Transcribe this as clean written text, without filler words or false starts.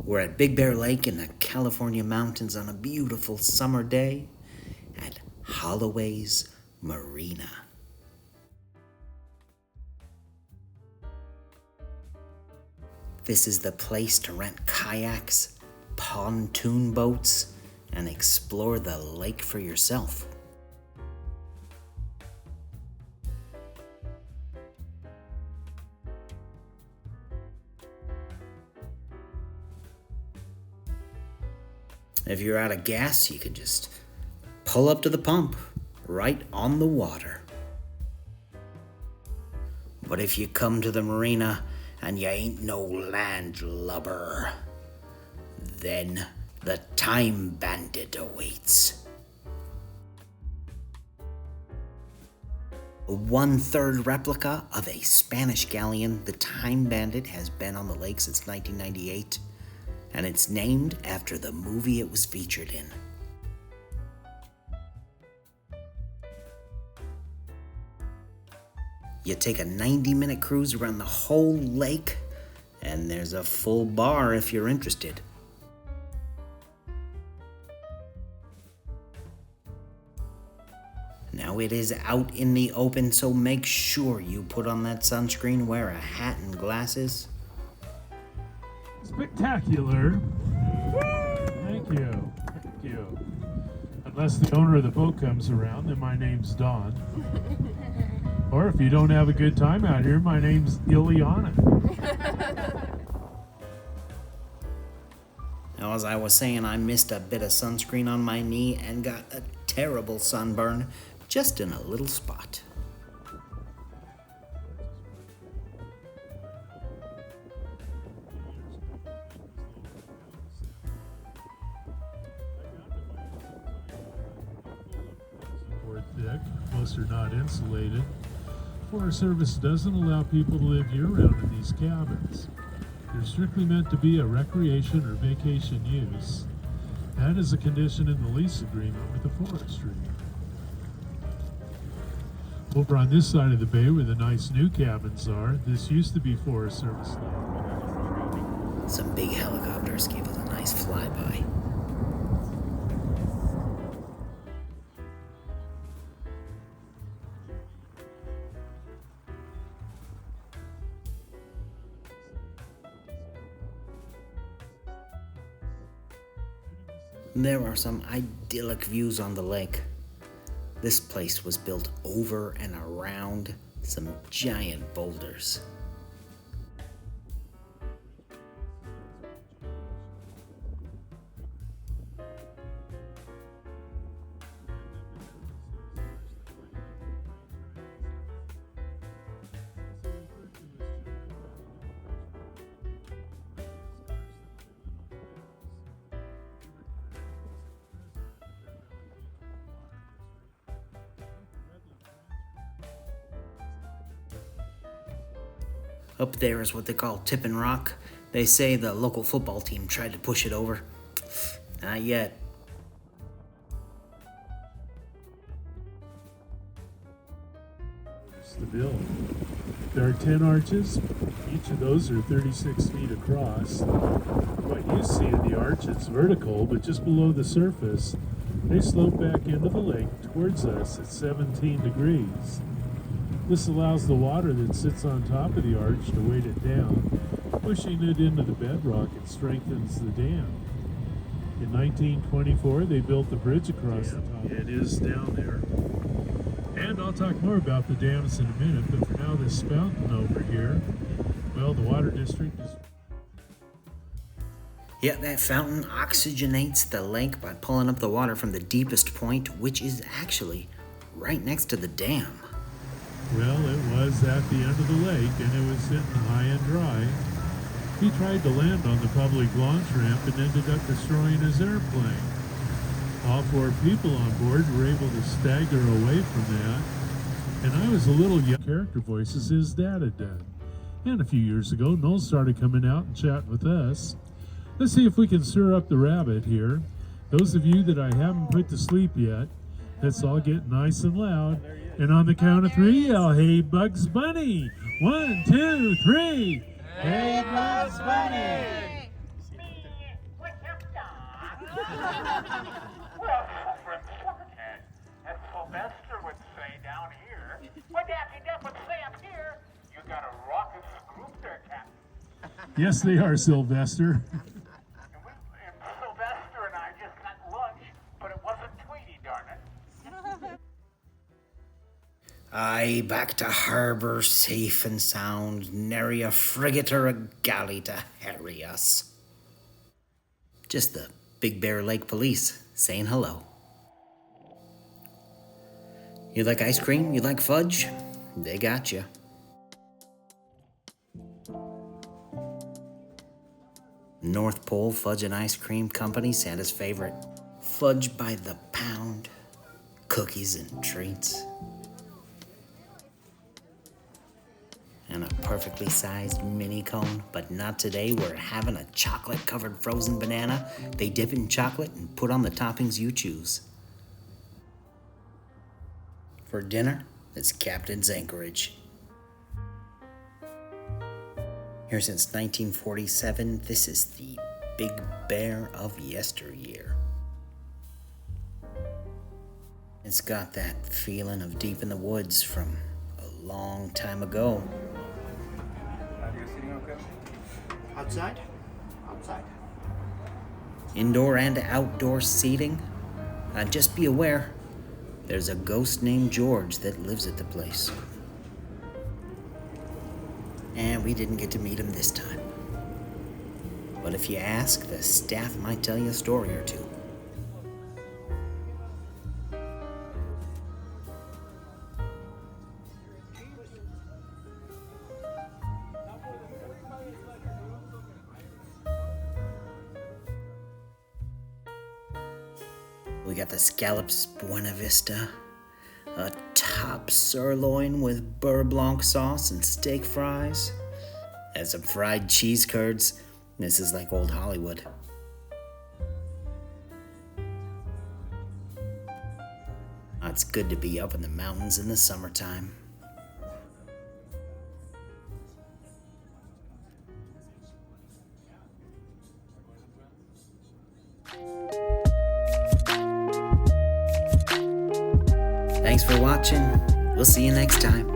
We're at Big Bear Lake in the California mountains on a beautiful summer day at Holloway's Marina. This is the place to rent kayaks, pontoon boats, and explore the lake for yourself. If you're out of gas, you can just pull up to the pump right on the water. But if you come to the marina and you ain't no landlubber, then the Time Bandit awaits. A 1/3 replica of a Spanish galleon, the Time Bandit has been on the lake since 1998, and it's named after the movie it was featured in. You take a 90-minute cruise around the whole lake, and there's a full bar if you're interested. Now it is out in the open, so make sure you put on that sunscreen, wear a hat and glasses. Spectacular. Thank you. Thank you. Unless the owner of the boat comes around, then my name's Don. Or if you don't have a good time out here, my name's Ileana. Now, as I was saying, I missed a bit of sunscreen on my knee and got a terrible sunburn just in a little spot. Thick. Most are not insulated. Forest Service doesn't allow people to live year-round in these cabins. They're strictly meant to be a recreation or vacation use. That is a condition in the lease agreement with the forestry. Over on this side of the bay where the nice new cabins are, this used to be Forest Service land. Some big helicopters gave us a nice flyby. There are some idyllic views on the lake. This place was built over and around some giant boulders. Up there is what they call Tippin' Rock. They say the local football team tried to push it over. Not yet. It's the bill. There are 10 arches. Each of those are 36 feet across. What you see in the arch is vertical, but just below the surface, they slope back into the lake towards us at 17 degrees. This allows the water that sits on top of the arch to weight it down, pushing it into the bedrock and strengthens the dam. In 1924, they built the bridge across the top. It is down there. And I'll talk more about the dams in a minute, but for now, this fountain over here, well, the water district is... Yeah, that fountain oxygenates the lake by pulling up the water from the deepest point, which is actually right next to the dam. Well, it was at the end of the lake, and it was sitting high and dry. He tried to land on the public launch ramp and ended up destroying his airplane. All 4 people on board were able to stagger away from that, and I was a little young. Character voices his dad had done. And a few years ago, Noel started coming out and chatting with us. Let's see if we can stir up the rabbit here. Those of you that I haven't put to sleep yet, let's all get nice and loud. And on the count of 3, yell, "Hey, Bugs Bunny!" 1, 2, 3. Hey, Bugs Bunny! Well, from Fudge, as Sylvester would say down here, what Daffy Duck would say up here, you got a raucous group there, Captain. Yes, they are, Sylvester. And Sylvester and I just got lunch, but it wasn't Tweety, darn it. Aye, back to harbour safe and sound, nary a frigate or a galley to harry us. Just the Big Bear Lake Police saying hello. You like ice cream? You like fudge? They got you. North Pole Fudge and Ice Cream Company, Santa's favorite. Fudge by the pound, cookies and treats, and a perfectly sized mini cone. But not today. We're having a chocolate-covered frozen banana. They dip it in chocolate and put on the toppings you choose. For dinner, it's Captain's Anchorage. Here since 1947, this is the Big Bear of yesteryear. It's got that feeling of deep in the woods from a long time ago. Outside? Outside. Indoor and outdoor seating. Just be aware, there's a ghost named George that lives at the place. And we didn't get to meet him this time. But if you ask, the staff might tell you a story or two. We got the scallops Buena Vista, a top sirloin with beurre blanc sauce and steak fries, and some fried cheese curds. This is like old Hollywood. It's good to be up in the mountains in the summertime. Thanks for watching. We'll see you next time.